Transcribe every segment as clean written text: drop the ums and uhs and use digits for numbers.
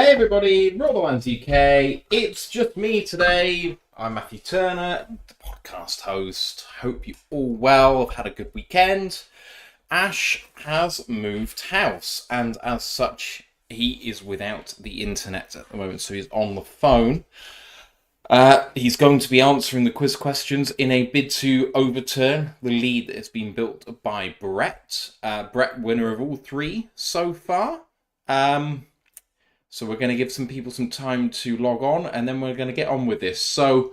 Hey everybody, ROTL UK. It's just me today. I'm Matthew Turner, the podcast host. Hope you all well. I've had a good weekend. Ash has moved house, and as such, he is without the internet at the moment, so he's on the phone. He's going to be answering the quiz questions in a bid to overturn the lead that has been built by Brett. Brett, winner of all three so far. So we're going to give some people some time to log on, and then we're going to get on with this. So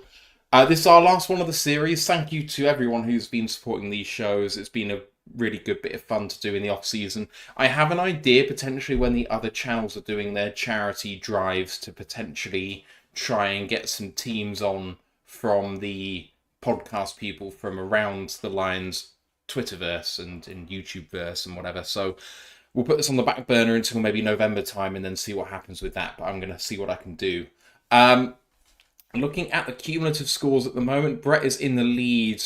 this is our last one of the series. Thank you to everyone who's been supporting these shows. It's been a really good bit of fun to do in the off-season. I have an idea, potentially, when the other channels are doing their charity drives, to potentially try and get some teams on from the podcast people from around the Lions Twitterverse and YouTubeverse and whatever. So we'll put this on the back burner until maybe November time and then see what happens with that. But I'm going to see what I can do. Looking at the cumulative scores at the moment, Brett is in the lead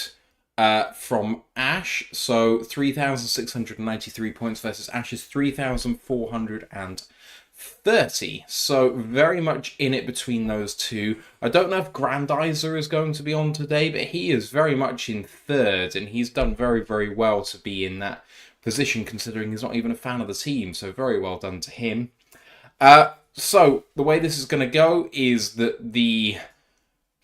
from Ash. So 3,693 points versus Ash's 3,430. So very much in it between those two. I don't know if Grandizer is going to be on today, but he is very much in third. And he's done very, very well to be in that position, considering he's not even a fan of the team, so very well done to him. So the way this is going to go is that the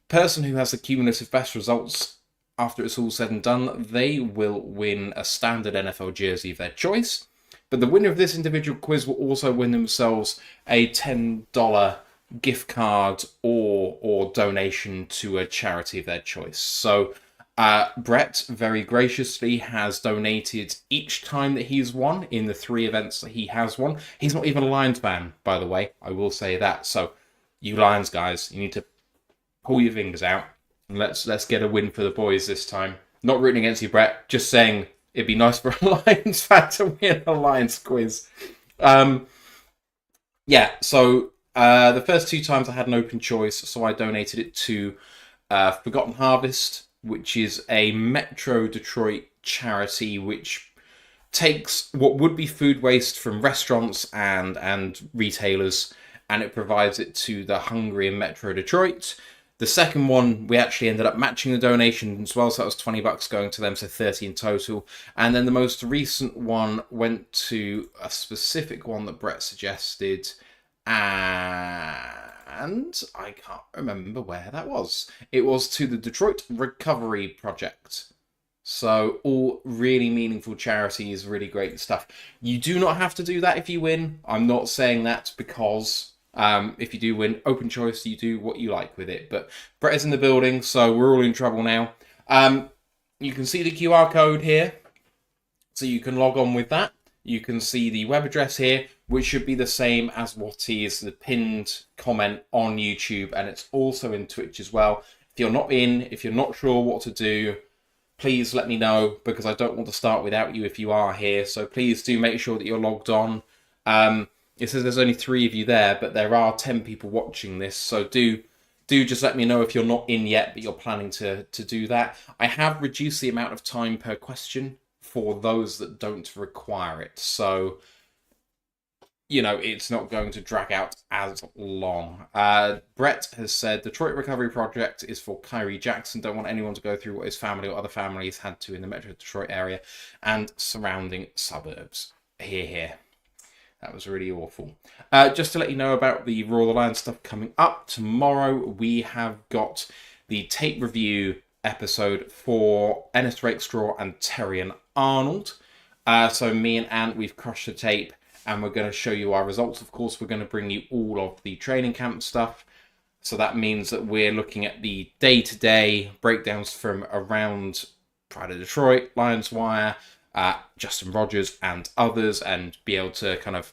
person who has the cumulative best results after it's all said and done, they will win a standard NFL jersey of their choice. But the winner of this individual quiz will also win themselves a $10 gift card or donation to a charity of their choice. So Brett very graciously has donated each time that he's won in the 3 events that he has won. He's not even a Lions fan, by the way. I will say that. So, you Lions guys, you need to pull your fingers out and let's get a win for the boys this time. Not rooting against you, Brett. Just saying it'd be nice for a Lions fan to win a Lions quiz. The first 2 times I had an open choice, so I donated it to Forgotten Harvest, which is a Metro Detroit charity which takes what would be food waste from restaurants and retailers, and it provides it to the hungry in Metro Detroit. The second one, we actually ended up matching the donation as well, so that was $20 going to them, so 30 in total. And then the most recent one went to a specific one that Brett suggested, and I can't remember where that was. It was to the Detroit Recovery Project. So all really meaningful charities, really great stuff. You do not have to do that if you win. I'm not saying that because if you do win, open choice, you do what you like with it. But Brett is in the building, so we're all in trouble now. You can see the QR code here, so you can log on with that. You can see the web address here, which should be the same as what is the pinned comment on YouTube, and it's also in Twitch as well. If you're not in, if you're not sure what to do, please let me know, because I don't want to start without you if you are here. So please do make sure that you're logged on. It says there's only 3 of you there, but there are 10 people watching this, so do just let me know if you're not in yet, but you're planning to do that. I have reduced the amount of time per question for those that don't require it. So, it's not going to drag out as long. Brett has said, Detroit Recovery Project is for Kyrie Jackson. Don't want anyone to go through what his family or other families had to in the Metro Detroit area and surrounding suburbs. Here. That was really awful. Just to let you know about the Roar of the Lions stuff coming up. Tomorrow we have got the tape review episode for Ennis Rakestraw and Terrian Arnold. So me and Ant, we've crushed the tape, and we're going to show you our results. Of course, we're going to bring you all of the training camp stuff. So that means that we're looking at the day-to-day breakdowns from around Pride of Detroit, Lions Wire, Justin Rogers and others, and be able to kind of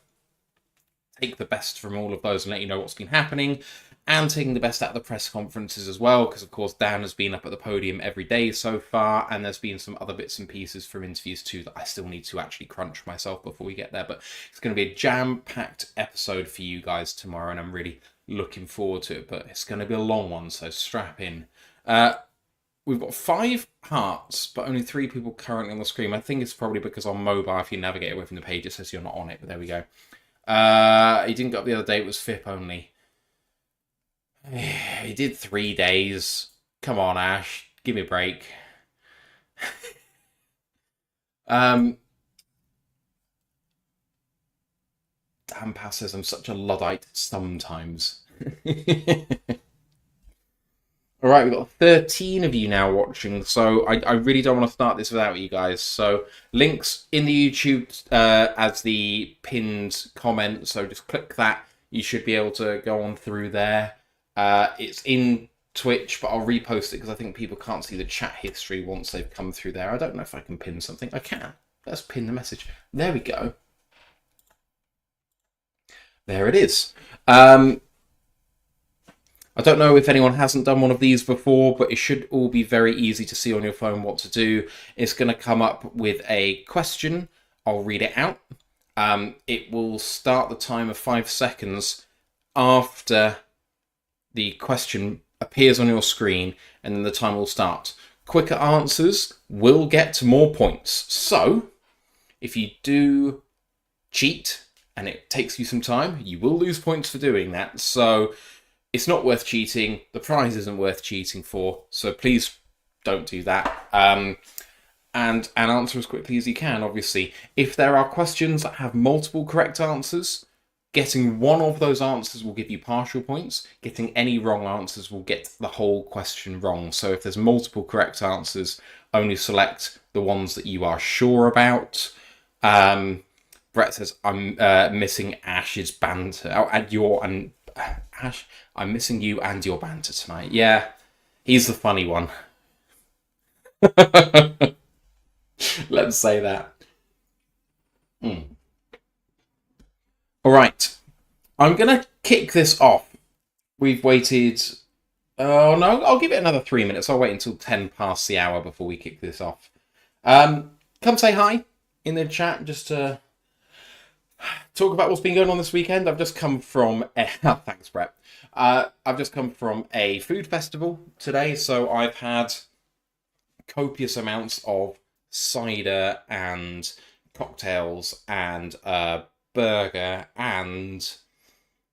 take the best from all of those and let you know what's been happening, and taking the best out of the press conferences as well, because of course Dan has been up at the podium every day so far, and there's been some other bits and pieces from interviews too that I still need to actually crunch myself before we get there. But it's going to be a jam-packed episode for you guys tomorrow, and I'm really looking forward to it, but it's going to be a long one, so strap in. We've got 5 hearts, but only 3 people currently on the screen. I think it's probably because on mobile, if you navigate away from the page, it says you're not on it, but there we go. He didn't go up the other day. It was FIP only. He did 3 days. Come on, Ash. Give me a break. Damn passes. I'm such a Luddite sometimes. Alright, we've got 13 of you now watching, so I really don't want to start this without you guys. So, links in the YouTube as the pinned comment, so just click that. You should be able to go on through there. It's in Twitch, but I'll repost it because I think people can't see the chat history once they've come through there. I don't know if I can pin something. I can. Let's pin the message. There we go. There it is. I don't know if anyone hasn't done one of these before, but it should all be very easy to see on your phone what to do. It's going to come up with a question. I'll read it out. It will start the timer 5 seconds after the question appears on your screen, and then the time will start. Quicker answers will get more points. So, if you do cheat and it takes you some time, you will lose points for doing that. So, it's not worth cheating. The prize isn't worth cheating for. So please don't do that. And answer as quickly as you can, obviously. If there are questions that have multiple correct answers, getting one of those answers will give you partial points. Getting any wrong answers will get the whole question wrong. So if there's multiple correct answers, only select the ones that you are sure about. Brett says, I'm missing Ash's banter. Oh, and Ash, I'm missing you and your banter tonight. Yeah, he's the funny one. Let's say that. All right, I'm going to kick this off. We've waited... Oh, no, I'll give it another 3 minutes. I'll wait until 10 past the hour before we kick this off. Come say hi in the chat, just to talk about what's been going on this weekend. I've just come from... Thanks, Brett. I've just come from a food festival today, so I've had copious amounts of cider and cocktails and a burger and...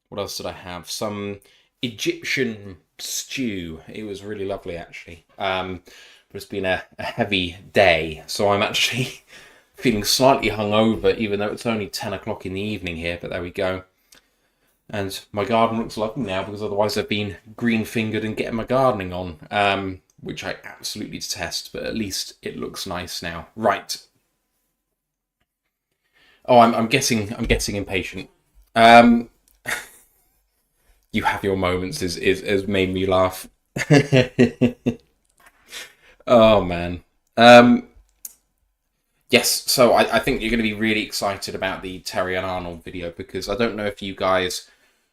What else did I have? Some Egyptian stew. It was really lovely, actually. But it's been a heavy day, so I'm actually... feeling slightly hungover, even though it's only 10 o'clock in the evening here, but there we go. And my garden looks lovely now, because otherwise I've been green-fingered and getting my gardening on, which I absolutely detest, but at least it looks nice now. Right. Oh, I'm getting impatient. You have your moments is made me laugh. Oh, man. Yes, so I think you're going to be really excited about the Terry and Arnold video, because I don't know if you guys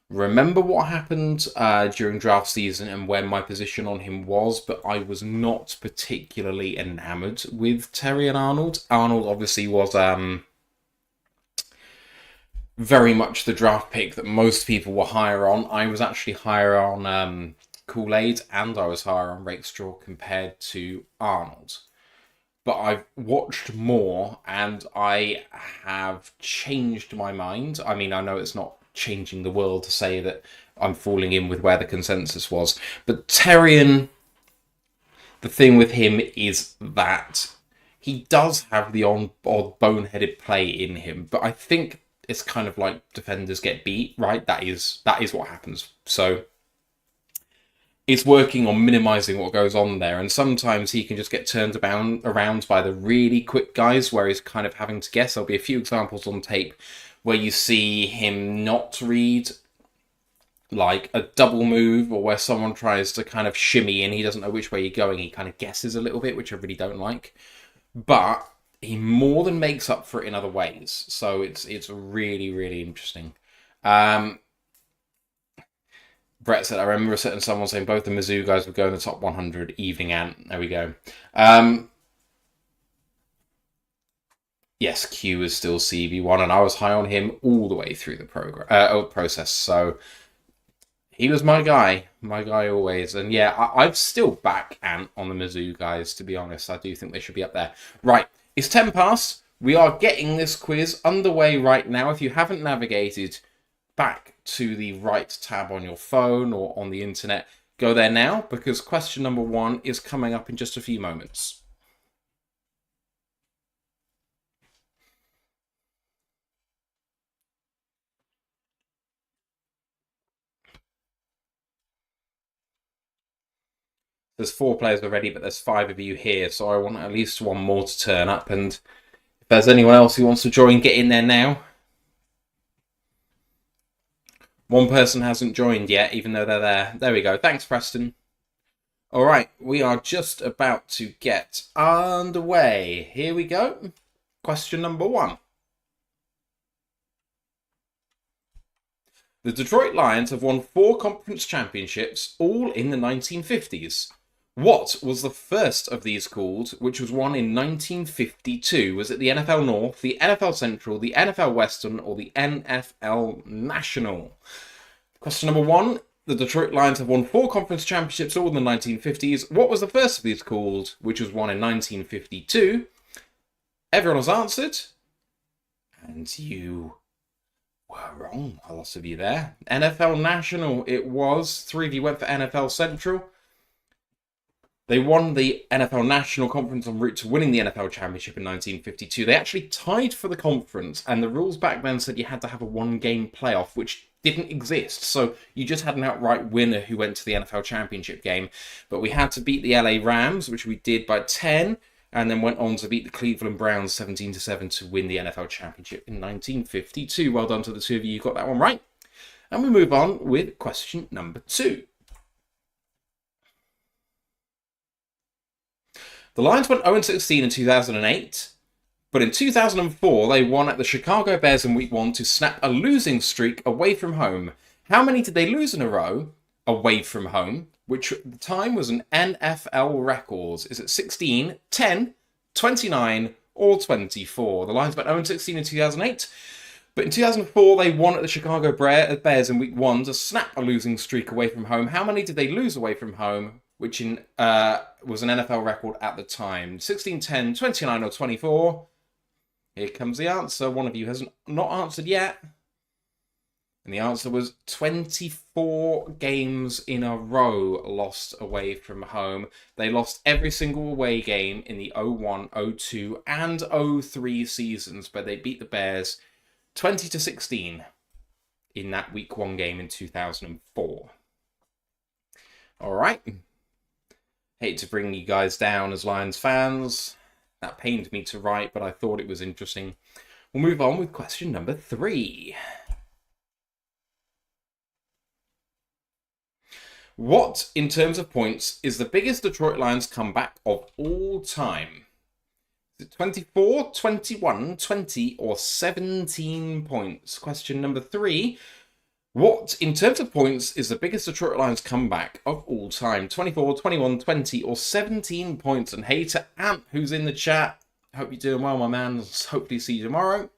remember what happened during draft season and when my position on him was, but I was not particularly enamoured with Terry and Arnold. Arnold obviously was very much the draft pick that most people were higher on. I was actually higher on Kool-Aid, and I was higher on Rakestraw compared to Arnold. But I've watched more, and I have changed my mind. I mean, I know it's not changing the world to say that I'm falling in with where the consensus was. But Terrian, the thing with him is that he does have the odd boneheaded play in him. But I think it's kind of like defenders get beat, right? That is what happens. So... it's working on minimising what goes on there, and sometimes he can just get turned around by the really quick guys where he's kind of having to guess. There'll be a few examples on tape where you see him not read like a double move, or where someone tries to kind of shimmy and he doesn't know which way you're going. He kind of guesses a little bit, which I really don't like. But he more than makes up for it in other ways. So it's really, really interesting. Brett said, I remember someone saying both the Mizzou guys would go in the top 100. Evening Ant. There we go. Yes, Q is still CB1, and I was high on him all the way through the process. So he was my guy always. And yeah, I'd still back Ant on the Mizzou guys, to be honest. I do think they should be up there. Right, it's 10 past. We are getting this quiz underway right now. If you haven't navigated back to the right tab on your phone or on the internet, go there now, because question number 1 is coming up in just a few moments. There's 4 players already, but there's 5 of you here, so I want at least one more to turn up. And if there's anyone else who wants to join, get in there now. One person hasn't joined yet, even though they're there. There we go. Thanks, Preston. All right, we are just about to get underway. Here we go. Question number 1. The Detroit Lions have won 4 conference championships, all in the 1950s. What was the first of these called, which was won in 1952? Was it the NFL North, the NFL Central, the NFL Western, or the NFL National? Question number 1. The Detroit Lions have won 4 conference championships, all in the 1950s. What was the first of these called, which was won in 1952? Everyone has answered. And you were wrong, a lot of you there. NFL National, it was. 3 of you went for NFL Central. They won the NFL National Conference en route to winning the NFL Championship in 1952. They actually tied for the conference, and the rules back then said you had to have a 1-game playoff, which didn't exist. So you just had an outright winner who went to the NFL Championship game. But we had to beat the LA Rams, which we did by 10, and then went on to beat the Cleveland Browns 17-7 to win the NFL Championship in 1952. Well done to the 2 of you who got that one right. And we move on with question number 2. The Lions went 0-16 in 2008, but in 2004 they won at the Chicago Bears in Week 1 to snap a losing streak away from home. How many did they lose in a row away from home, which at the time was an NFL record? Is it 16, 10, 29, or 24? The Lions went 0-16 in 2008, but in 2004 they won at the Chicago Bears in Week 1 to snap a losing streak away from home. How many did they lose away from home, which was an NFL record at the time? 16, 10, 29, or 24? Here comes the answer. One of you has not answered yet. And the answer was 24 games in a row lost away from home. They lost every single away game in the 01, 02, and 03 seasons, but they beat the Bears 20-16 in that Week 1 game in 2004. All right. Hate to bring you guys down as Lions fans. That pained me to write, but I thought it was interesting. We'll move on with question number 3. What, in terms of points, is the biggest Detroit Lions comeback of all time? Is it 24, 21, 20, or 17 points? Question number 3. What, in terms of points, is the biggest Detroit Lions comeback of all time? 24, 21, 20, or 17 points? And hey to Amp, who's in the chat. Hope you're doing well, my man. Hopefully see you tomorrow.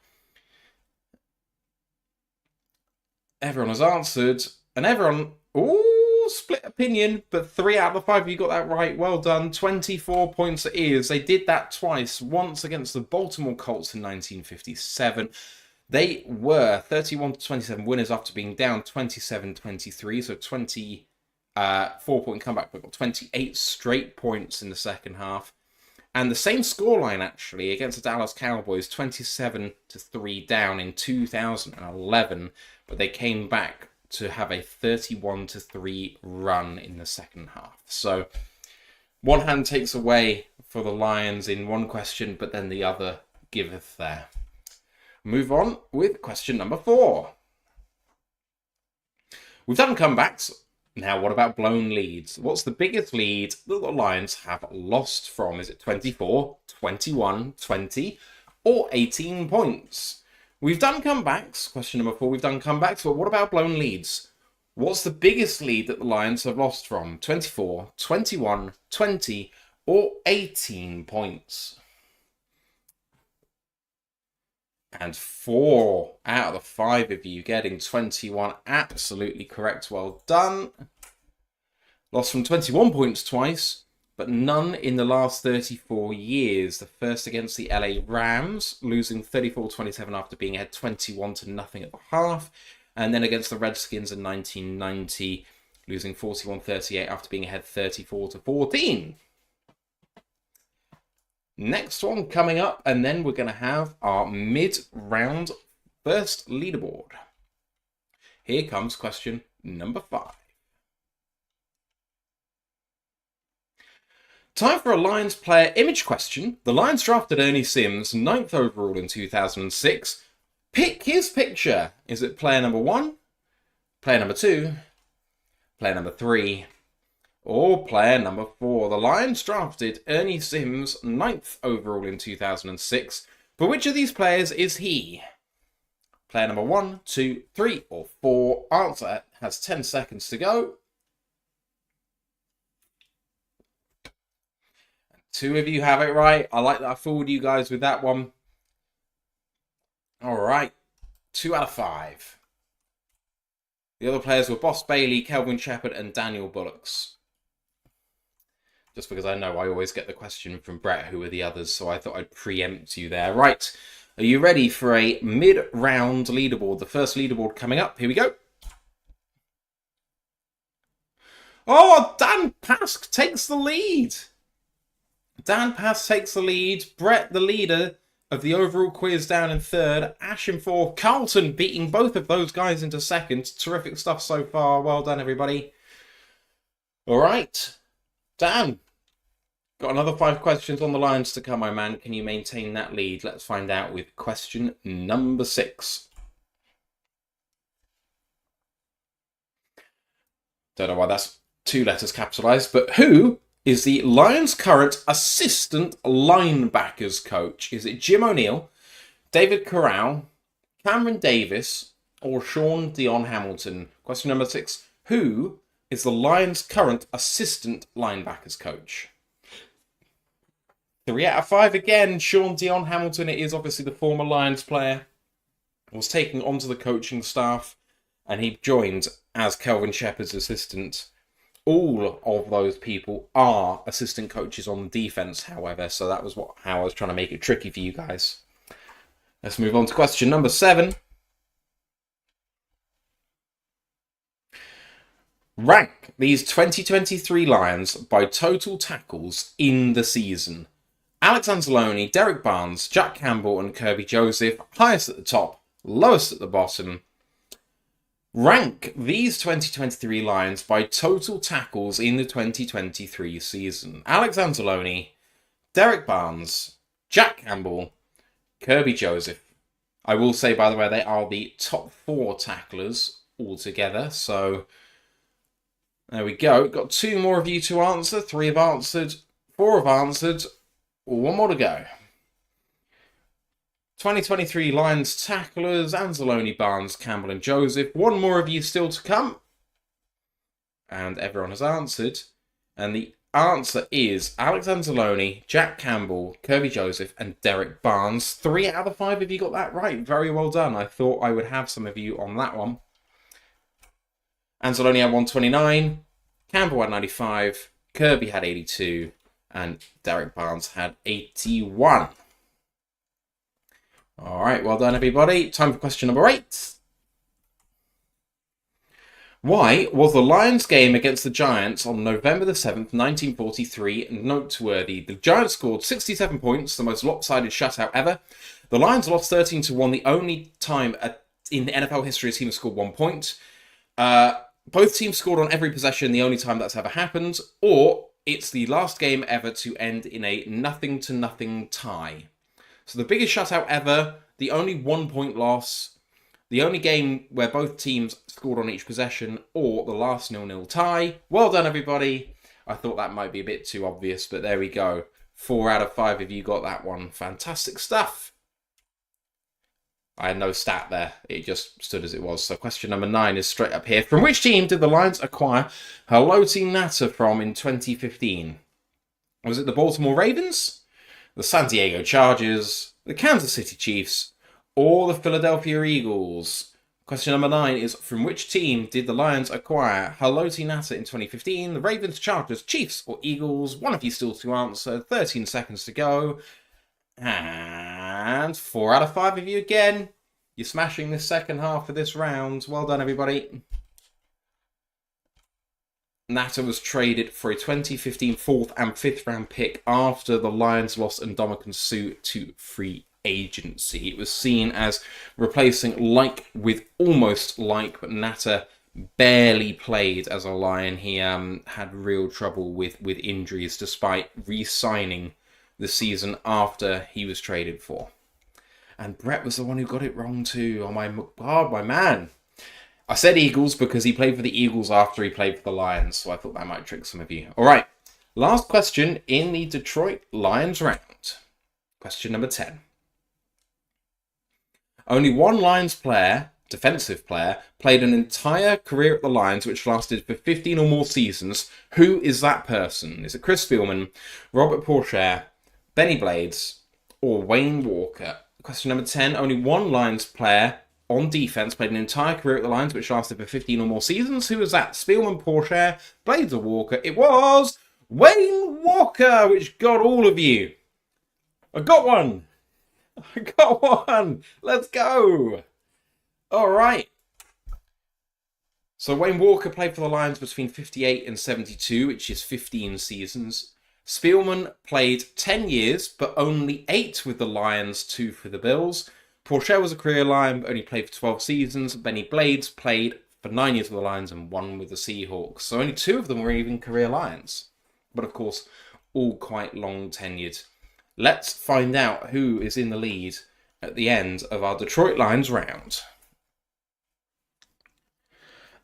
Everyone has answered. And everyone... Ooh, split opinion. But 3 out of the 5 of you got that right. Well done. 24 points it is. They did that twice. Once against the Baltimore Colts in 1957. They were 31-27 winners after being down 27-23, so 24-point comeback, but got 28 straight points in the second half. And the same scoreline, actually, against the Dallas Cowboys, 27-3 down in 2011, but they came back to have a 31-3 run in the second half. So one hand takes away for the Lions in one question, but then the other giveth there. Move on with question number 4. We've done comebacks. Now, what about blown leads? What's the biggest lead that the Lions have lost from? Is it 24, 21, 20, or 18 points? We've done comebacks. Question number 4, we've done comebacks. But what about blown leads? What's the biggest lead that the Lions have lost from? 24, 21, 20, or 18 points? And 4 out of the 5 of you getting 21 absolutely correct. Well done. Lost from 21 points twice, but none in the last 34 years. The first against the LA Rams, losing 34-27 after being ahead 21-0 at the half. And then against the Redskins in 1990, losing 41-38 after being ahead 34-14. Next one coming up, and then we're going to have our mid-round first leaderboard. Here comes question number 5. Time for a Lions player image question. The Lions drafted Ernie Sims, 9th overall in 2006. Pick his picture. Is it player number 1, player number 2, player number 3, or player number 4? The Lions drafted Ernie Sims, 9th overall in 2006. But which of these players is he? Player number 1, 2, 3, or 4. Answer has 10 seconds to go. 2 of you have it right. I like that I fooled you guys with that one. All right. 2 out of 5. The other players were Boss Bailey, Kelvin Shepherd, and Daniel Bullocks. Just because I know I always get the question from Brett, who are the others, so I thought I'd preempt you there. Right. Are you ready for a mid-round leaderboard? The first leaderboard coming up. Here we go. Oh, Dan Pask takes the lead. Dan Pask takes the lead. Brett, the leader of the overall quiz, down in 3rd. Ash in 4th. Carlton beating both of those guys into 2nd. Terrific stuff so far. Well done, everybody. All right. Dan, got another 5 questions on the Lions to come, my man. Can you maintain that lead? Let's find out with question number 6. Don't know why that's 2 letters capitalized, but who is the Lions' current assistant linebackers coach? Is it Jim O'Neill, David Corral, Cameron Davis, or Sean Dion Hamilton? Question number 6. Who is the Lions' current assistant linebackers coach? 3 out of 5 again. Sean Dion Hamilton. It is obviously the former Lions player. Was taken onto the coaching staff, and he joined as Kelvin Shepherd's assistant. All of those people are assistant coaches on defense, however, so that was how I was trying to make it tricky for you guys. Let's move on to question number 7. Rank these 2023 Lions by total tackles in the season. Alex Anzalone, Derek Barnes, Jack Campbell, and Kirby Joseph. Highest at the top, lowest at the bottom. Rank these 2023 Lions by total tackles in the 2023 season. Alex Anzalone, Derek Barnes, Jack Campbell, Kirby Joseph. I will say, by the way, they are the top 4 tacklers altogether. So there we go. Got 2 more of you to answer. 3 have answered. 4 have answered. 1 more to go. 2023 Lions tacklers, Anzalone, Barnes, Campbell, and Joseph. 1 more of you still to come. And everyone has answered. And the answer is Alex Anzalone, Jack Campbell, Kirby Joseph, and Derek Barnes. 3 out of 5 of you got that right. Very well done. I thought I would have some of you on that one. Anzalone had 129. Campbell had 95. Kirby had 82. And Derek Barnes had 81. All right, well done, everybody. Time for question number 8. Why was the Lions game against the Giants on November the 7th, 1943 noteworthy? The Giants scored 67 points, the most lopsided shutout ever. The Lions lost 13-1, the only time in NFL history a team has scored 1 point. Both teams scored on every possession, the only time that's ever happened. Or it's the last game ever to end in a 0-0 tie. So the biggest shutout ever, the only 1 point loss, the only game where both teams scored on each possession, or the last 0-0 tie. Well done, everybody. I thought that might be a bit too obvious, but there we go. 4 out of 5 of you got that one. Fantastic stuff. I had no stat there. It just stood as it was. So question number 9 is straight up here. From which team did the Lions acquire Haloti Ngata from in 2015? Was it the Baltimore Ravens, the San Diego Chargers, the Kansas City Chiefs, or the Philadelphia Eagles? Question number 9 is, from which team did the Lions acquire Haloti Ngata in 2015? The Ravens, Chargers, Chiefs, or Eagles? One of you still to answer. 13 seconds to go. And 4 out of 5 of you again. You're smashing the second half of this round. Well done, everybody. Ngata was traded for a 2015 4th and 5th round pick after the Lions lost Ndamukong Suh to free agency. It was seen as replacing like with almost like, but Ngata barely played as a Lion. He had real trouble with injuries despite re-signing the season after he was traded for. And Brett was the one who got it wrong too. Oh my man. I said Eagles because he played for the Eagles after he played for the Lions, so I thought that might trick some of you. All right, last question in the Detroit Lions round. Question number 10. Only one Lions player, defensive player, played an entire career at the Lions which lasted for 15 or more seasons. Who is that person? Is it Chris Spielman, Robert Pourchaire, Benny Blades, or Wayne Walker? Question number 10. Only one Lions player on defense played an entire career at the Lions which lasted for 15 or more seasons. Who was that? Spielman, Pourchaire, Blades, or Walker? It was Wayne Walker, which got all of you. I got one. I got one. Let's go. All right. So Wayne Walker played for the Lions between 58 and 72, which is 15 seasons. Spielman played 10 years, but only 8 with the Lions, 2 for the Bills. Pourchaire was a career Lion, but only played for 12 seasons. Benny Blades played for 9 years with the Lions and 1 with the Seahawks. So only 2 of them were even career Lions. But of course, all quite long tenured. Let's find out who is in the lead at the end of our Detroit Lions round.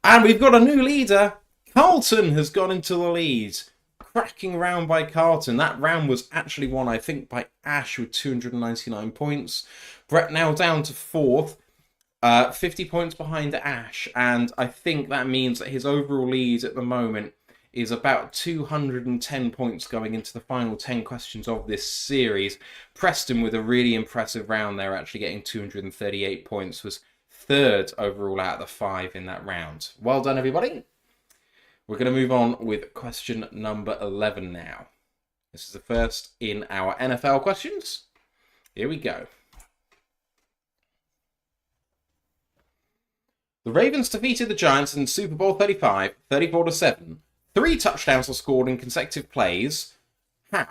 And we've got a new leader. Carlton has gone into the lead. Cracking round by Carlton. That round was actually won, I think, by Ash with 299 points. Brett now down to 4th, 50 points behind Ash. And I think that means that his overall lead at the moment is about 210 points going into the final 10 questions of this series. Preston, with a really impressive round there, actually getting 238 points, was 3rd overall out of the 5 in that round. Well done, everybody. We're going to move on with question number 11 now. This is the first in our NFL questions. Here we go. The Ravens defeated the Giants in Super Bowl 35, 34-7. 3 touchdowns were scored in consecutive plays. How?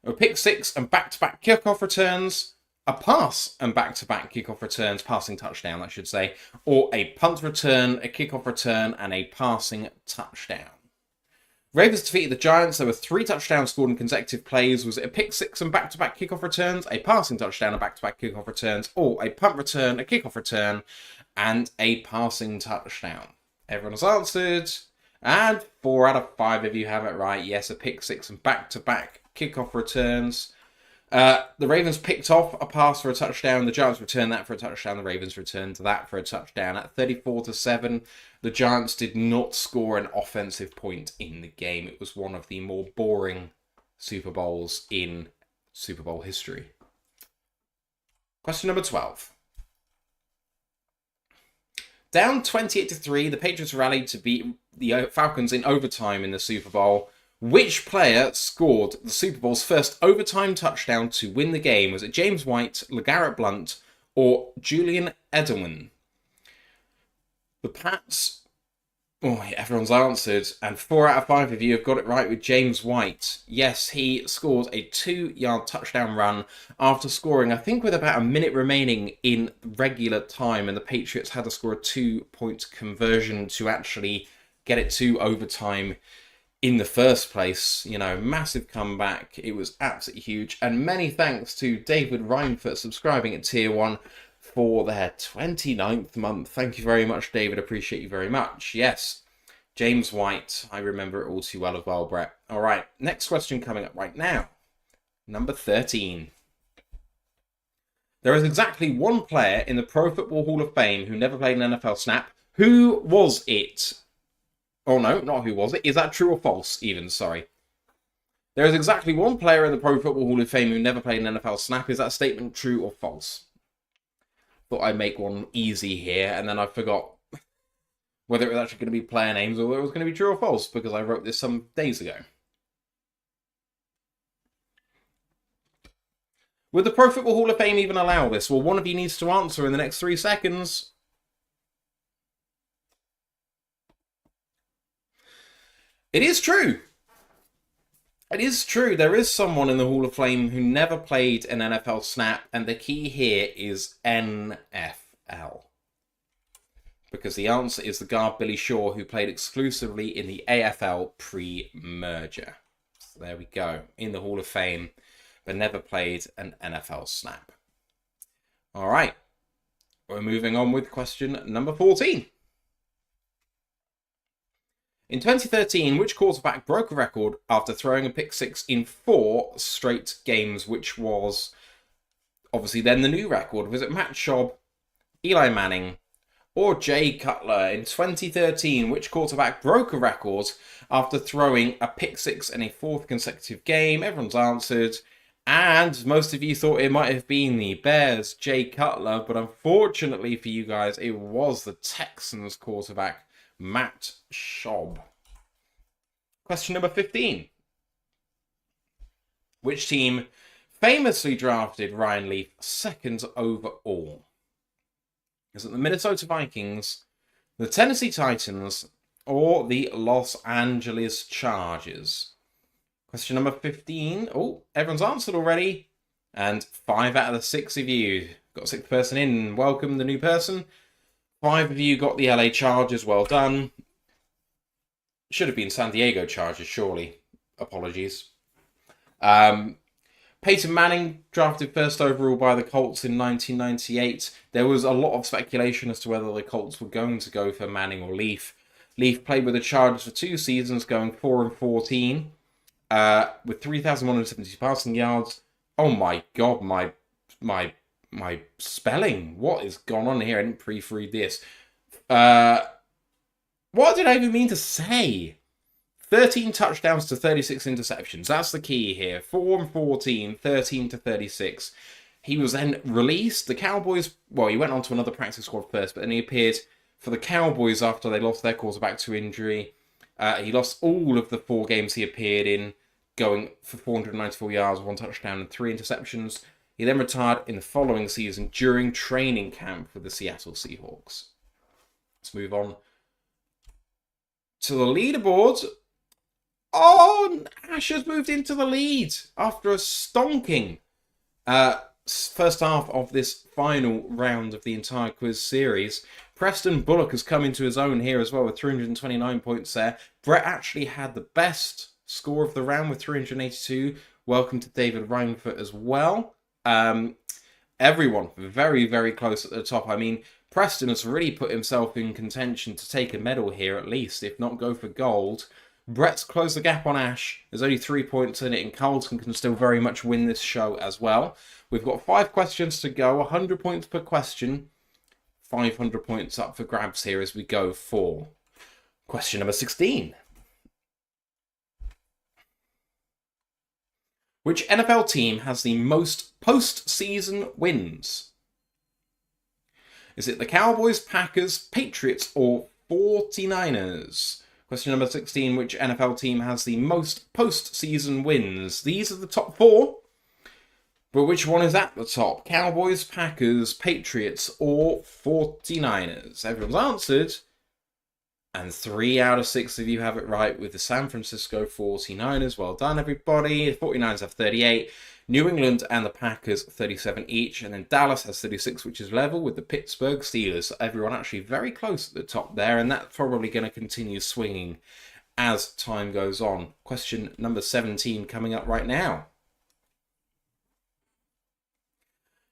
A pick 6 and back-to-back kickoff returns, a pass and back-to-back kickoff returns, passing touchdown, I should say, or a punt return, a kickoff return, and a passing touchdown. Ravens defeated the Giants. There were 3 touchdowns scored in consecutive plays. Was it a pick 6 and back-to-back kickoff returns, a passing touchdown and back-to-back kickoff returns, or a punt return, a kickoff return, and a passing touchdown? Everyone has answered. And 4 out of 5 of you have it right. Yes, a pick 6 and back-to-back kickoff returns. The Ravens picked off a pass for a touchdown. The Giants returned that for a touchdown. The Ravens returned that for a touchdown. At 34-7, the Giants did not score an offensive point in the game. It was one of the more boring Super Bowls in Super Bowl history. Question number 12. Down 28-3, the Patriots rallied to beat the Falcons in overtime in the Super Bowl. Which player scored the Super Bowl's first overtime touchdown to win the game? Was it James White, LeGarrette Blount, or Julian Edelman? The Pats... Oh, yeah, everyone's answered, and 4 out of 5 of you have got it right with James White. Yes, he scored a 2-yard touchdown run after scoring, I think, with about a minute remaining in regular time, and the Patriots had to score a 2-point conversion to actually get it to overtime in the first place. You know, massive comeback. It was absolutely huge, and many thanks to David Ryan for subscribing at Tier 1 for their 29th month. Thank you very much, David. Appreciate you very much. Yes, James White. I remember it all too well as well, Brett. All right, next question coming up right now. Number 13. There is exactly one player in the Pro Football Hall of Fame who never played an NFL snap. Who was it? Oh, no, not who was it. Is that true or false, even? Sorry. There is exactly one player in the Pro Football Hall of Fame who never played an NFL snap. Is that statement true or false? Thought I'd make one easy here, and then I forgot whether it was actually going to be player names or whether it was going to be true or false, because I wrote this some days ago. Would the Pro Football Hall of Fame even allow this? Well, one of you needs to answer in the next 3 seconds. It is true. It is true. There is someone in the Hall of Fame who never played an NFL snap, and the key here is NFL. Because the answer is the guard Billy Shaw, who played exclusively in the AFL pre-merger. So there we go. In the Hall of Fame, but never played an NFL snap. All right. We're moving on with question number 14. In 2013, which quarterback broke a record after throwing a pick six in 4 straight games, which was obviously then the new record? Was it Matt Schaub, Eli Manning, or Jay Cutler? In 2013, which quarterback broke a record after throwing a pick six in a 4th consecutive game? Everyone's answered. And most of you thought it might have been the Bears' Jay Cutler, but unfortunately for you guys, it was the Texans' quarterback, Matt Schaub. Question number 15. Which team famously drafted Ryan Leaf 2nd overall? Is it the Minnesota Vikings, the Tennessee Titans, or the Los Angeles Chargers? Question number 15. Oh, everyone's answered already. And 5 out of the 6 of you got 6th person in. Welcome, the new person. 5 of you got the LA Chargers. Well done. Should have been San Diego Chargers, surely. Apologies. Peyton Manning, drafted 1st overall by the Colts in 1998. There was a lot of speculation as to whether the Colts were going to go for Manning or Leaf. Leaf played with the Chargers for 2 seasons, going 4-14. With 3,170 passing yards. Oh my god, my spelling. What is going on here? I didn't proofread this. What did I even mean to say? 13 touchdowns to 36 interceptions. That's the key here. 4-14, 13-36. He was then released. The Cowboys, well, he went on to another practice squad first, but then he appeared for the Cowboys after they lost their quarterback to injury. He lost all of the 4 games he appeared in, going for 494 yards, 1 touchdown, and 3 interceptions. He then retired in the following season during training camp with the Seattle Seahawks. Let's move on to the leaderboard. Oh, Ash has moved into the lead after a stonking first half of this final round of the entire quiz series. Preston Bullock has come into his own here as well with 329 points there. Brett actually had the best score of the round with 382. Welcome to David Reinford as well. Everyone very, very close at the top. I mean, Preston has really put himself in contention to take a medal here at least, if not go for gold. Brett's closed the gap on Ash. There's only 3 points in it, and Carlton can still very much win this show as well. We've got 5 questions to go, 100 points per question. 500 points up for grabs here as we go for question number 16. Which NFL team has the most postseason wins? Is it the Cowboys, Packers, Patriots, or 49ers? Question number 16. Which NFL team has the most postseason wins? These are the top 4. But which one is at the top? Cowboys, Packers, Patriots, or 49ers? Everyone's answered. And 3 out of 6 of you have it right with the San Francisco 49ers. Well done, everybody. The 49ers have 38. New England and the Packers 37 each. And then Dallas has 36, which is level with the Pittsburgh Steelers. So everyone actually very close at the top there. And that's probably going to continue swinging as time goes on. Question number 17 coming up right now.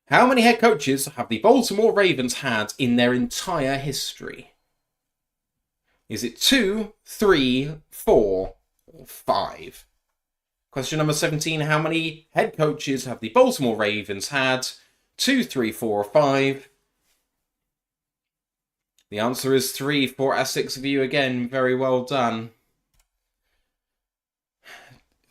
How many head coaches have the Baltimore Ravens had in their entire history? Is it 2, 3, 4, or 5? Question number 17. How many head coaches have the Baltimore Ravens had? 2, 3, 4, or 5? The answer is 3. 4 out of 6 of you again. Very well done.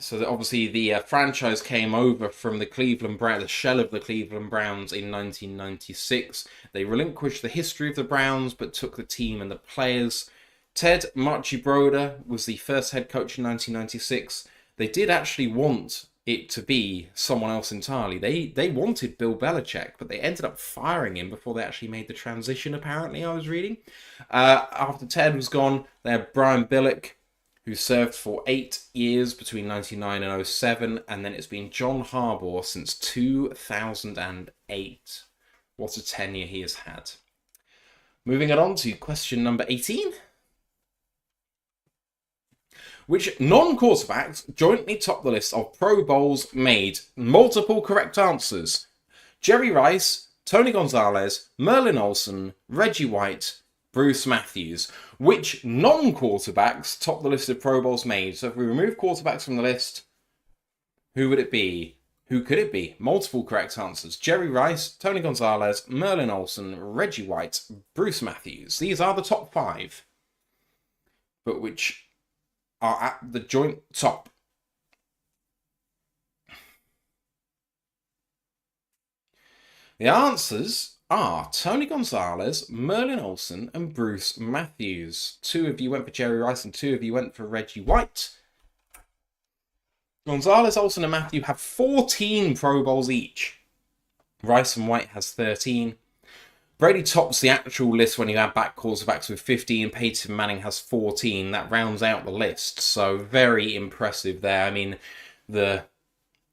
So that obviously the franchise came over from the Cleveland Browns, the shell of the Cleveland Browns in 1996. They relinquished the history of the Browns, but took the team and the players. Ted Marchibroda was the first head coach in 1996. They did actually want it to be someone else entirely. They wanted Bill Belichick, but they ended up firing him before they actually made the transition, apparently, I was reading. After Ted was gone, they had Brian Billick, who served for 8 years between 1999 and 07, and then it's been John Harbaugh since 2008. What a tenure he has had. Moving on to question number 18. Which non-quarterbacks jointly top the list of Pro Bowls made? Multiple correct answers. Jerry Rice, Tony Gonzalez, Merlin Olsen, Reggie White, Bruce Matthews. Which non-quarterbacks top the list of Pro Bowls made? So if we remove quarterbacks from the list, who would it be? Who could it be? Multiple correct answers. Jerry Rice, Tony Gonzalez, Merlin Olsen, Reggie White, Bruce Matthews. These are the top 5. But which are at the joint top? The answers are Tony Gonzalez, Merlin Olsen, and Bruce Matthews. 2 of you went for Jerry Rice and 2 of you went for Reggie White. Gonzalez, Olsen, and Matthew have 14 Pro Bowls each. Rice and White has 13. Brady tops the actual list when you add back quarterbacks with 15. Peyton Manning has 14. That rounds out the list. So very impressive there. I mean, the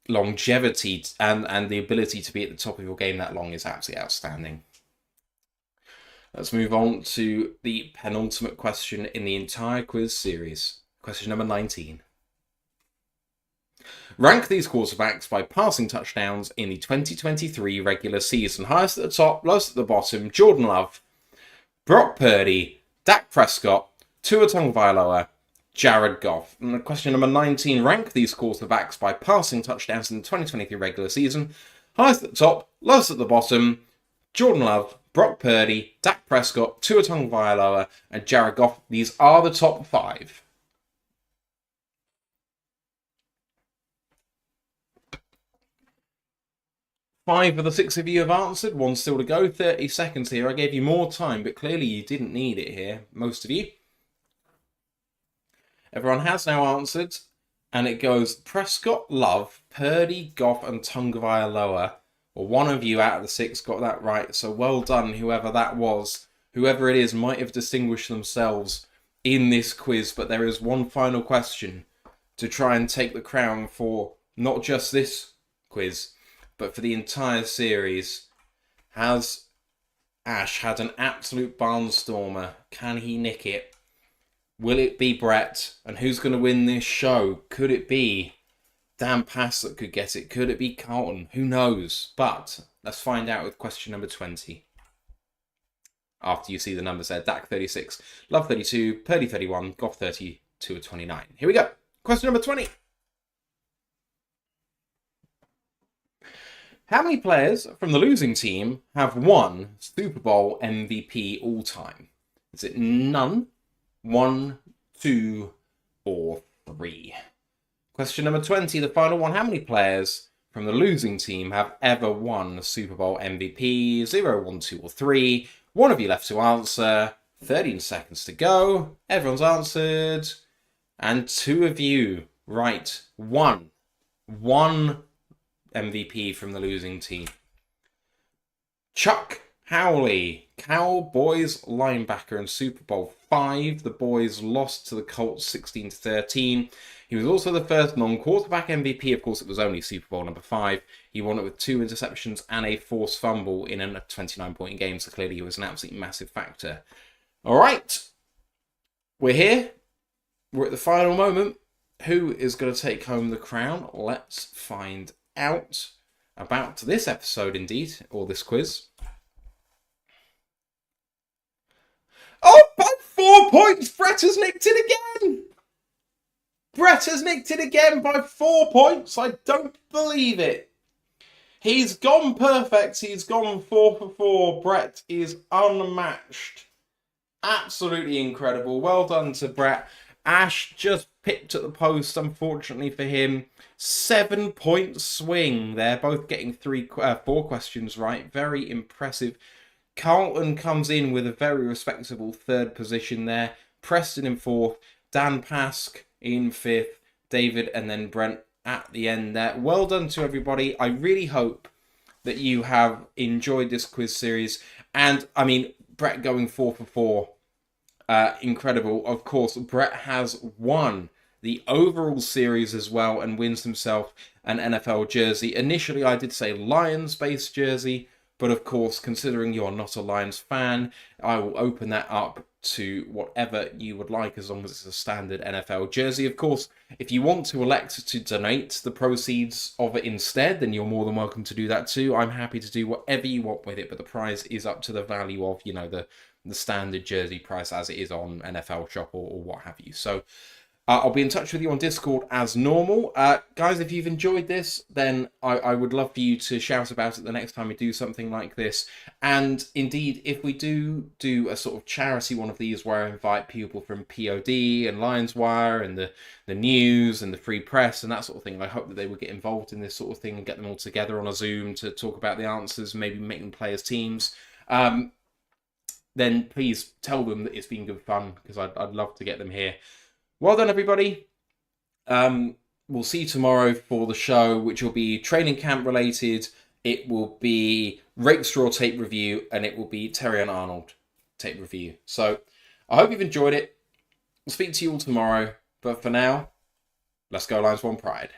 longevity and the ability to be at the top of your game that long is absolutely outstanding. Let's move on to the penultimate question in the entire quiz series. Question number 19. Rank these quarterbacks by passing touchdowns in the 2023 regular season. Highest at the top, lowest at the bottom. Jordan Love, Brock Purdy, Dak Prescott, Tua Tagovailoa, Jared Goff. And question number 19. Rank these quarterbacks by passing touchdowns in the 2023 regular season. Highest at the top, lowest at the bottom. Jordan Love, Brock Purdy, Dak Prescott, Tua Tagovailoa, and Jared Goff. These are the top 5. Five of the 6 of you have answered. 1 still to go. 30 seconds here. I gave you more time, but clearly you didn't need it here, most of you. Everyone has now answered, and it goes Prescott, Love, Purdy, Goff, and Tagovailoa. Well, 1 of you out of the 6 got that right, so well done, whoever that was. Whoever it is might have distinguished themselves in this quiz, but there is one final question to try and take the crown for not just this quiz, but for the entire series. Has Ash had an absolute barnstormer? Can he nick it? Will it be Brett? And who's going to win this show? Could it be Dan Pass that could get it? Could it be Carlton? Who knows? But let's find out with question number 20. After you see the numbers there. Dak 36, Love 32, Purdy 31, Goff 30, Tua 29. Here we go. Question number 20. How many players from the losing team have won Super Bowl MVP all time? Is it none, 1, 2, or 3? Question number 20, the final one. How many players from the losing team have ever won Super Bowl MVP? 0, 1, 2, or 3. 1 of you left to answer. 13 seconds to go. Everyone's answered. And 2 of you right. 1 MVP from the losing team. Chuck Howley, Cowboys linebacker in Super Bowl 5. The boys lost to the Colts 16-13. He was also the first non-quarterback MVP. Of course, it was only Super Bowl number 5. He won it with 2 interceptions and a forced fumble in a 29-point game. So clearly he was an absolutely massive factor. All right. We're here. We're at the final moment. Who is going to take home the crown? Let's find out about this episode, indeed, or this quiz. Oh, by 4 points! Brett has nicked it again! Brett has nicked it again by 4 points. I don't believe it. He's gone perfect. He's gone 4 for 4. Brett is unmatched. Absolutely incredible. Well done to Brett. Ash just pipped at the post, unfortunately for him. 7-point swing. They're both getting 4 questions right. Very impressive. Carlton comes in with a very respectable 3rd position there. Preston in 4th. Dan Pask in 5th. David and then Brent at the end there. Well done to everybody. I really hope that you have enjoyed this quiz series. And, I mean, Brett going 4 for 4. Incredible. Of course, Brett has won the overall series as well and wins himself an NFL jersey. Initially, I did say Lions-based jersey, but of course, considering you're not a Lions fan, I will open that up to whatever you would like as long as it's a standard NFL jersey. Of course, if you want to elect to donate the proceeds of it instead, then you're more than welcome to do that too. I'm happy to do whatever you want with it, but the prize is up to the value of, the standard jersey price as it is on NFL Shop or what have you. So I'll be in touch with you on Discord as normal. Guys, if you've enjoyed this, then I would love for you to shout about it the next time we do something like this. And indeed, if we do a sort of charity one of these where I invite people from POD and Lions Wire and the news and the Free Press and that sort of thing, I hope that they would get involved in this sort of thing and get them all together on a Zoom to talk about the answers, maybe make them play as teams. Then please tell them that it's been good fun, because I'd love to get them here. Well done, everybody. We'll see you tomorrow for the show, which will be training camp related. It will be Rake Straw tape review, and it will be Terry and Arnold tape review. So I hope you've enjoyed it. I'll speak to you all tomorrow. But for now, let's go Lions One Pride.